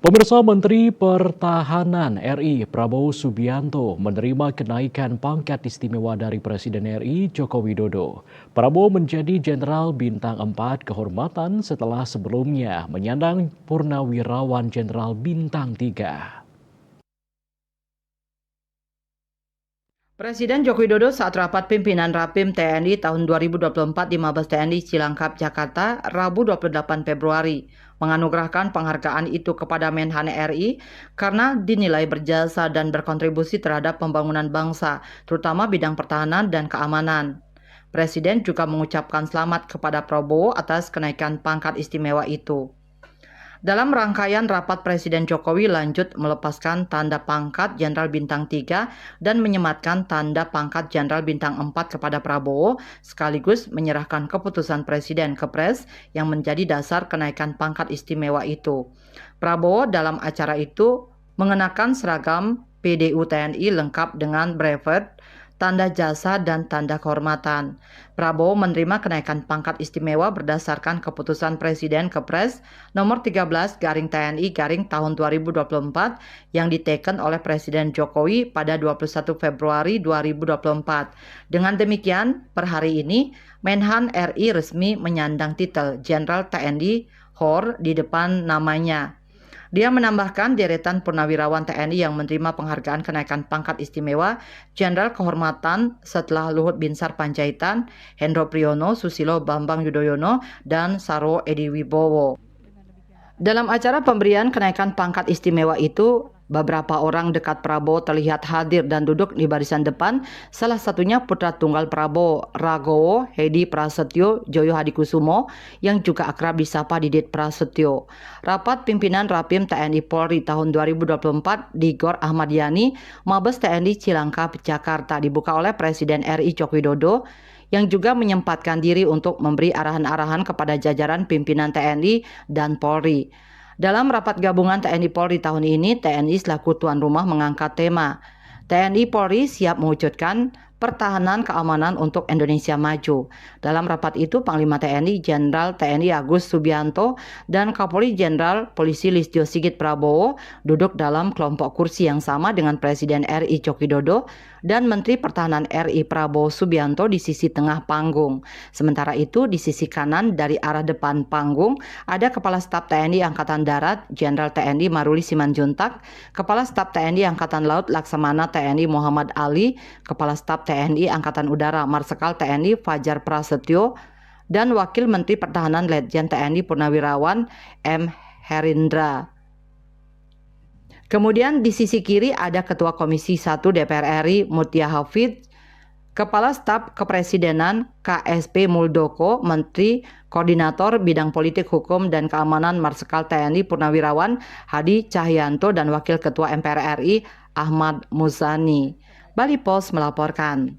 Pemirsa Menteri Pertahanan RI Prabowo Subianto menerima kenaikan pangkat istimewa dari Presiden RI Joko Widodo. Prabowo menjadi Jenderal Bintang 4 kehormatan setelah sebelumnya menyandang Purnawirawan Jenderal Bintang 3. Presiden Joko Widodo saat rapat pimpinan Rapim TNI tahun 2024 di Mabes TNI Cilangkap, Jakarta, Rabu 28 Februari, menganugerahkan penghargaan itu kepada Menhan RI karena dinilai berjasa dan berkontribusi terhadap pembangunan bangsa, terutama bidang pertahanan dan keamanan. Presiden juga mengucapkan selamat kepada Prabowo atas kenaikan pangkat istimewa itu. Dalam rangkaian rapat Presiden Jokowi lanjut melepaskan tanda pangkat Jenderal Bintang 3 dan menyematkan tanda pangkat Jenderal Bintang 4 kepada Prabowo, sekaligus menyerahkan keputusan Presiden ke Pres yang menjadi dasar kenaikan pangkat istimewa itu. Prabowo dalam acara itu mengenakan seragam PDU TNI lengkap dengan brevet, tanda jasa, dan tanda kehormatan. Prabowo menerima kenaikan pangkat istimewa berdasarkan keputusan Presiden Kepres nomor 13 garing TNI garing tahun 2024 yang diteken oleh Presiden Jokowi pada 21 Februari 2024. Dengan demikian, per hari ini Menhan RI resmi menyandang titel Jenderal TNI HOR di depan namanya. Dia menambahkan deretan purnawirawan TNI yang menerima penghargaan kenaikan pangkat istimewa Jenderal Kehormatan setelah Luhut Binsar Panjaitan, Hendro Priyono, Susilo Bambang Yudhoyono, dan Saro Edi Wibowo. Dalam acara pemberian kenaikan pangkat istimewa itu, beberapa orang dekat Prabowo terlihat hadir dan duduk di barisan depan, salah satunya putra tunggal Prabowo, Ragowo Hedi Prasetyo Joyo Hadikusumo, yang juga akrab disapa Didit Prasetyo. Rapat pimpinan Rapim TNI Polri tahun 2024 di Gor Ahmad Yani, Mabes TNI Cilangkap, Jakarta, dibuka oleh Presiden RI Joko Widodo, yang juga menyempatkan diri untuk memberi arahan-arahan kepada jajaran pimpinan TNI dan Polri. Dalam rapat gabungan TNI Polri tahun ini, TNI selaku tuan rumah mengangkat tema TNI Polri siap mewujudkan pertahanan keamanan untuk Indonesia maju. Dalam rapat itu, Panglima TNI Jenderal TNI Agus Subianto dan Kapolri Jenderal Polisi Listio Sigit Prabowo duduk dalam kelompok kursi yang sama dengan Presiden RI Joko Widodo dan Menteri Pertahanan RI Prabowo Subianto di sisi tengah panggung. Sementara itu, di sisi kanan dari arah depan panggung ada Kepala Staf TNI Angkatan Darat Jenderal TNI Maruli Simanjuntak, Kepala Staf TNI Angkatan Laut Laksamana TNI Muhammad Ali, Kepala Staf TNI Angkatan Udara Marsikal TNI Fajar Prasetyo, dan Wakil Menteri Pertahanan Letjen TNI Purnawirawan M. Herindra. Kemudian di sisi kiri ada Ketua Komisi 1 DPR RI Mutia Hafidz, Kepala Staf Kepresidenan KSP Muldoko, Menteri Koordinator Bidang Politik Hukum dan Keamanan Marsikal TNI Purnawirawan Hadi Cahyanto, dan Wakil Ketua MPR RI Ahmad Muzani. Bali Post melaporkan.